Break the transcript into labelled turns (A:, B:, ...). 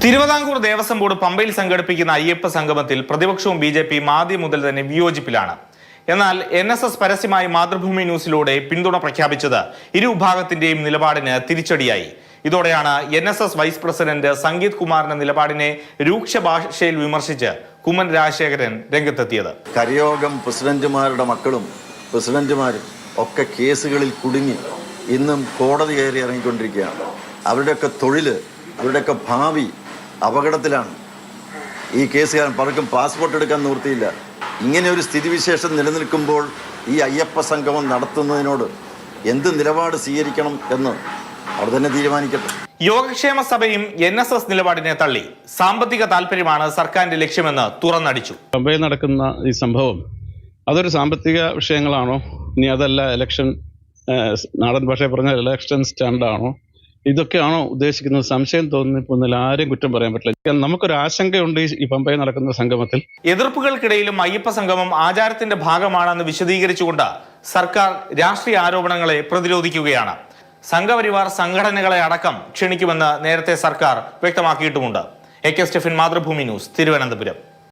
A: Thiruvithamkoor Devaswom board പമ്പയിൽ സംഘടിപ്പിക്കുന്ന അയ്യപ്പ സംഗമത്തിൽ പ്രതിപക്ഷവും ബി.ജെ.പി ആദ്യം മുതൽ തന്നെ വിയോജിപ്പിലാണ്. എന്നാൽ NSS പരസ്യമായി മാതൃഭൂമി ന്യൂസിലൂടെ പിന്തുണ പ്രഖ്യാപിച്ചത് ഇരുവിഭാഗത്തിന്റെയും നിലപാടിന് തിരിച്ചടിയായി. ഇതോടെയാണ് NSS വൈസ് പ്രസിഡന്റ് സംഗീത് കുമാറിന്റെ നിലപാടിനെ രൂക്ഷ ഭാഷയിൽ വിമർശിച്ച് കുമ്മൻ രാജശേഖരൻ രംഗത്തെത്തിയത്.
B: കരയോഗം പ്രസിഡന്റുമാരുടെ മക്കളും പ്രസിഡന്റുമാരും ഒക്കെ കേസുകളിൽ കുടുങ്ങി ഇന്നും കോടതി കയറി ഇറങ്ങിക്കൊണ്ടിരിക്കുകയാണ്. അവരുടെയൊക്കെ തൊഴിൽ, അവരുടെയൊക്കെ ഭാവി അപകടത്തിലാണ്. ഈ കേസുകാരൻ പലർക്കും പാസ്പോർട്ട് എടുക്കാൻ നിവൃത്തിയില്ല. ഇങ്ങനെ ഒരു സ്ഥിതിവിശേഷം നിലനിൽക്കുമ്പോൾ ഈ അയ്യപ്പ സംഗമം നടത്തുന്നതിനോട് എന്ത് നിലപാട് സ്വീകരിക്കണം എന്ന് അവർ തന്നെ തീരുമാനിക്കട്ടെ.
A: യോഗക്ഷേമ സഭയും NSS നിലപാടിനെ തള്ളി. സാമ്പത്തിക താല്പര്യമാണ് സർക്കാരിന്റെ ലക്ഷ്യമെന്ന് തുറന്നടിച്ചു.
C: പമ്പയിൽ നടക്കുന്ന ഈ സംഭവം അതൊരു സാമ്പത്തിക വിഷയങ്ങളാണോ, ഇനി അതല്ല ഇലക്ഷൻ, നാടൻ ഭാഷയിൽ പറഞ്ഞാൽ ഇലക്ഷൻ സ്റ്റാൻഡാണോ, ഇതൊക്കെയാണോ ഉദ്ദേശിക്കുന്നത്? സംശയം തോന്നിപ്പോന്നില്ല. ആരും കുറ്റം പറയാൻ പറ്റില്ല. നമുക്കൊരു ആശങ്കയുണ്ട് ഈ പമ്പയിൽ നടക്കുന്ന സംഗമത്തിൽ.
A: എതിർപ്പുകൾക്കിടയിലും അയ്യപ്പ സംഗമം ആചാരത്തിന്റെ ഭാഗമാണെന്ന് വിശദീകരിച്ചുകൊണ്ട് സർക്കാർ രാഷ്ട്രീയ ആരോപണങ്ങളെ പ്രതിരോധിക്കുകയാണ്. സംഘപരിവാർ സംഘടനകളെ അടക്കം ക്ഷണിക്കുമെന്ന് നേരത്തെ സർക്കാർ വ്യക്തമാക്കിയിട്ടുമുണ്ട്. AK Stephin, Mathrubhumi news, Thiruvananthapuram.